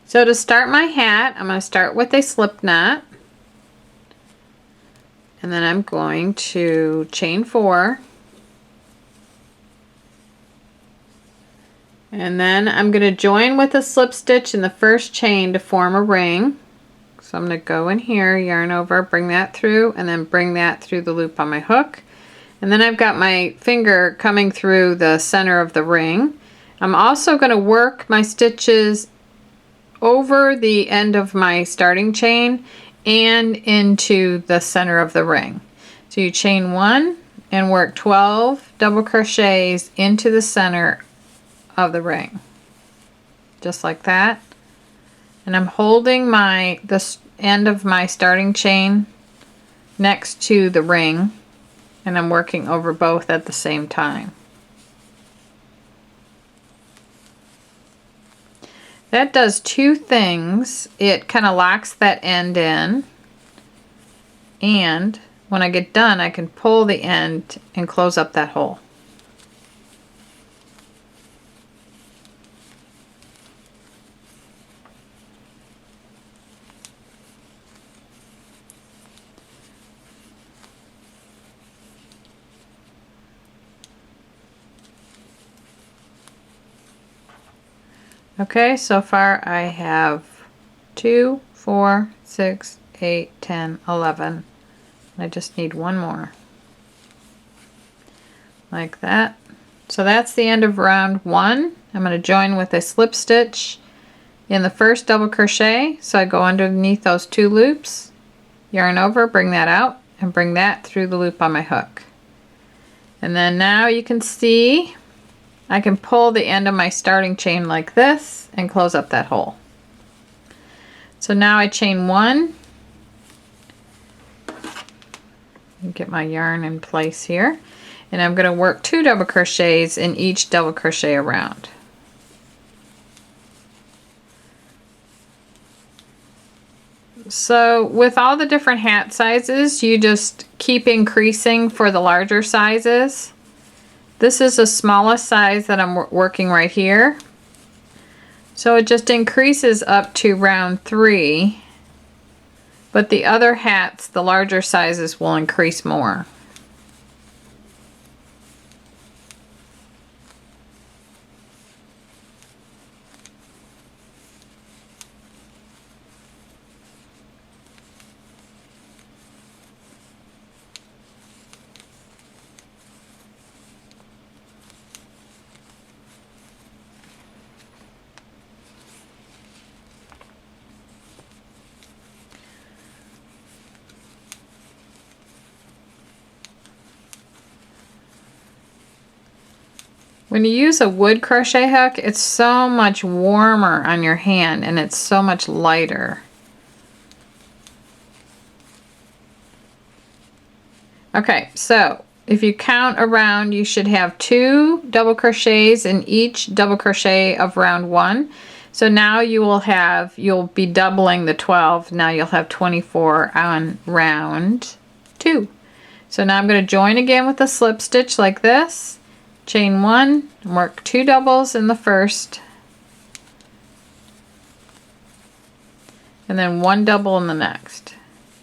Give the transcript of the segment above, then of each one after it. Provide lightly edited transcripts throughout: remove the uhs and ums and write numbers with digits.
So to start my hat, I'm going to start with a slip knot. And then I'm going to chain 4. And then I'm going to join with a slip stitch in the first chain to form a ring. So I'm going to go in here, yarn over, bring that through, and then bring that through the loop on my hook. And then I've got my finger coming through the center of the ring. I'm also going to work my stitches over the end of my starting chain and into the center of the ring. So you chain 1 and work 12 double crochets into the center of the ring, just like that. And I'm holding the end of my starting chain next to the ring, and I'm working over both at the same time. That does 2 things. It kind of locks that end in, and when I get done I can pull the end and close up that hole. Okay, so far I have 2, 4, 6, 8, 10, 11. I just need 1 more. Like that. So that's the end of round 1. I'm going to join with a slip stitch in the first double crochet. So I go underneath those 2 loops, yarn over, bring that out, and bring that through the loop on my hook. And then now you can see I can pull the end of my starting chain like this and close up that hole. So now I chain 1 and get my yarn in place here, and I'm going to work 2 double crochets in each double crochet around. So with all the different hat sizes, you just keep increasing for the larger sizes. This is the smallest size that I'm working right here. So it just increases up to round 3. But the other hats, the larger sizes, will increase more. When you use a wood crochet hook, it's so much warmer on your hand and it's so much lighter. Okay, so if you count around, you should have 2 double crochets in each double crochet of round 1. So now you'll be doubling the 12. Now you'll have 24 on round 2. So now I'm going to join again with a slip stitch like this. Chain 1 and work 2 doubles in the first, and then 1 double in the next.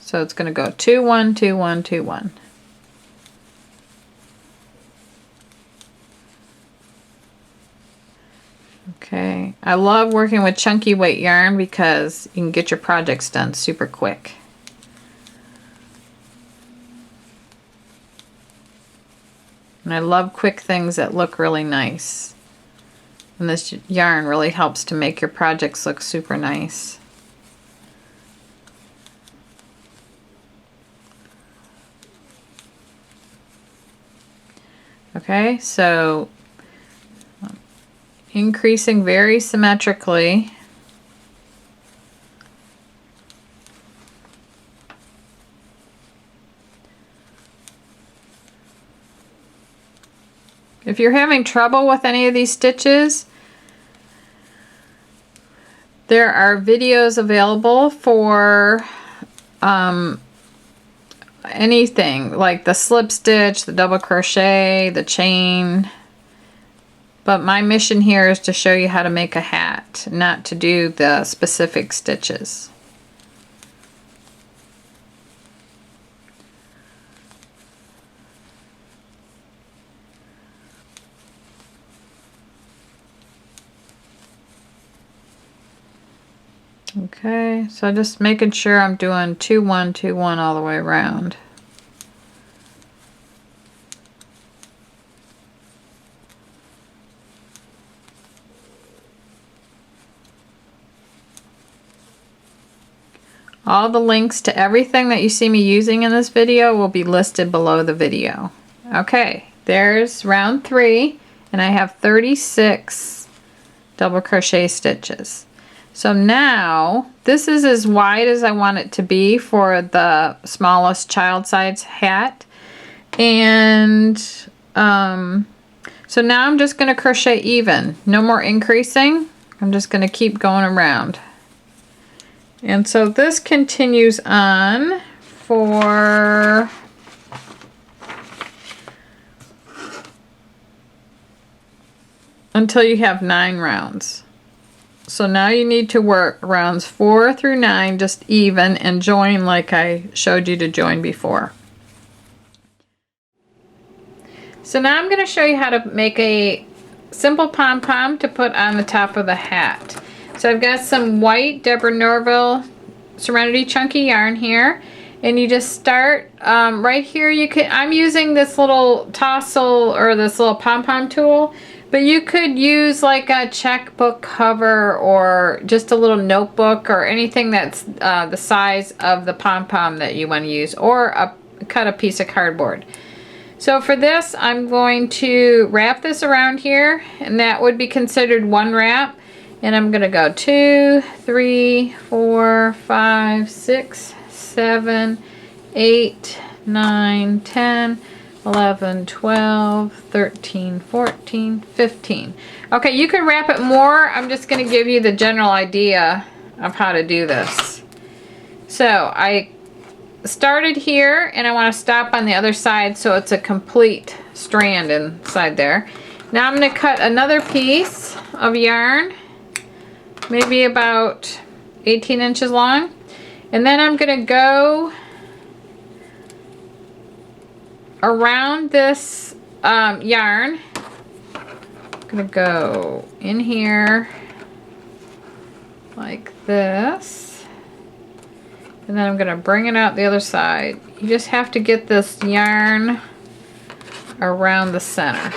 So it's going to go 2, 1, 2, 1, 2, 1. Okay, I love working with chunky weight yarn because you can get your projects done super quick. And I love quick things that look really nice. And this yarn really helps to make your projects look super nice. Okay, so increasing very symmetrically. If you're having trouble with any of these stitches, there are videos available for anything like the slip stitch, the double crochet, the chain, But my mission here is to show you how to make a hat, not to do the specific stitches. Okay, so just making sure I'm doing 2 1 2 1 all the way around. All the links to everything that you see me using in this video will be listed below the video. Okay, there's round 3, and I have 36 double crochet stitches. So now, this is as wide as I want it to be for the smallest child size hat. And so now I'm just going to crochet even. No more increasing. I'm just going to keep going around. And so this continues on for until you have 9 rounds. So now you need to work rounds 4 through 9 just even and join like I showed you to join before. So now I'm going to show you how to make a simple pom-pom to put on the top of the hat. So I've got some white Deborah Norville Serenity chunky yarn here, and you just start right here. I'm using this little tassel or this little pom-pom tool. But you could use like a checkbook cover or just a little notebook or anything that's the size of the pom-pom that you want to use, or cut a piece of cardboard. So for this, I'm going to wrap this around here, and that would be considered one wrap. And I'm going to go 2, 3, 4, 5, 6, 7, 8, 9, 10, 11, 12, 13, 14, 15. Okay, you can wrap it more. I'm just going to give you the general idea of how to do this. So I started here, and I want to stop on the other side so it's a complete strand inside there. Now I'm going to cut another piece of yarn, maybe about 18 inches long, and then I'm going to go around this yarn. I'm going to go in here like this, and then I'm going to bring it out the other side. You just have to get this yarn around the center.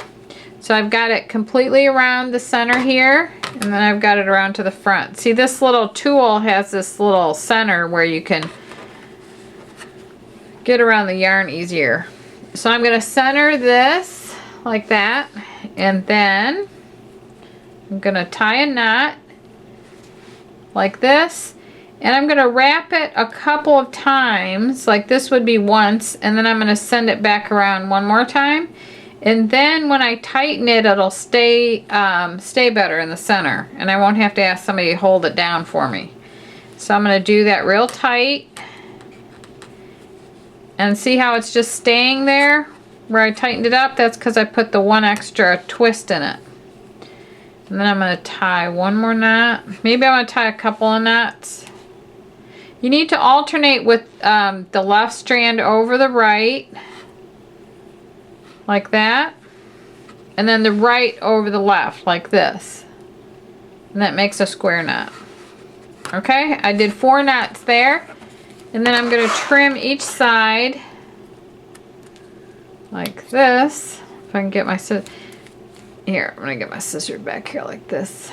So I've got it completely around the center here, and then I've got it around to the front. See, this little tool has this little center where you can get around the yarn easier. So I'm going to center this like that, and then I'm going to tie a knot like this, and I'm going to wrap it a couple of times, like this would be once, and then I'm going to send it back around one more time. And then when I tighten it, it'll stay better in the center, and I won't have to ask somebody to hold it down for me. So I'm going to do that real tight. And see how it's just staying there where I tightened it up? That's because I put the one extra twist in it. And then I'm going to tie one more knot. Maybe I want to tie a couple of knots. You need to alternate with the left strand over the right, like that. And then the right over the left, like this. And that makes a square knot. Okay, I did 4 knots there. And then I'm going to trim each side like this. If I can get my scissors. Here, I'm going to get my scissors back here like this.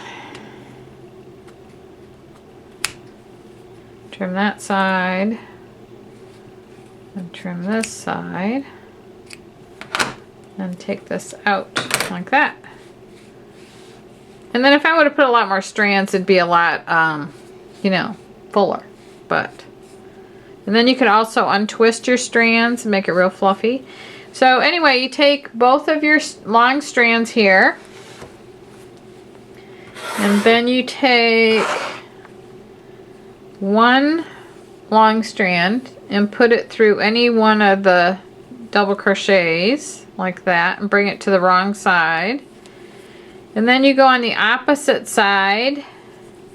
Trim that side. And trim this side. And take this out like that. And then if I would have put a lot more strands, it'd be a lot, you know, fuller. But... and then you can also untwist your strands and make it real fluffy. So anyway, you take both of your long strands here, and then you take one long strand and put it through any one of the double crochets like that, and bring it to the wrong side. And then you go on the opposite side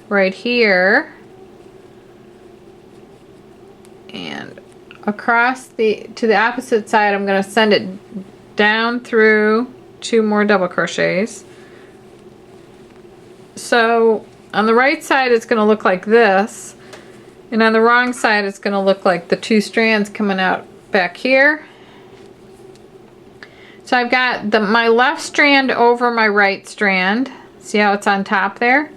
right here and across to the opposite side. I'm going to send it down through 2 more double crochets. So on the right side it's going to look like this, and on the wrong side it's going to look like the 2 strands coming out back here. So I've got my left strand over my right strand. See how it's on top there?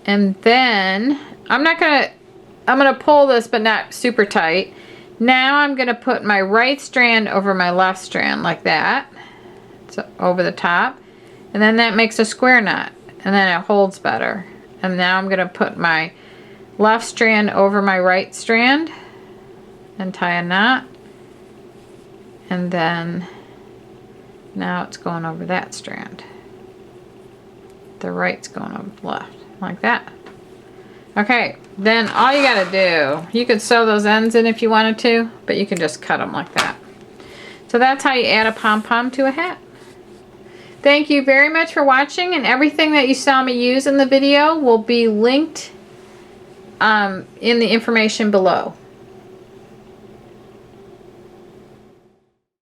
And then I'm gonna pull this, but not super tight. Now I'm gonna put my right strand over my left strand like that. So over the top. And then that makes a square knot. And then it holds better. And now I'm gonna put my left strand over my right strand and tie a knot. And then now it's going over that strand. The right's going over the left, like that. Okay, then all you gotta do, you could sew those ends in if you wanted to, but you can just cut them like that. So that's how you add a pom-pom to a hat. Thank you very much for watching, and everything that you saw me use in the video will be linked in the information below.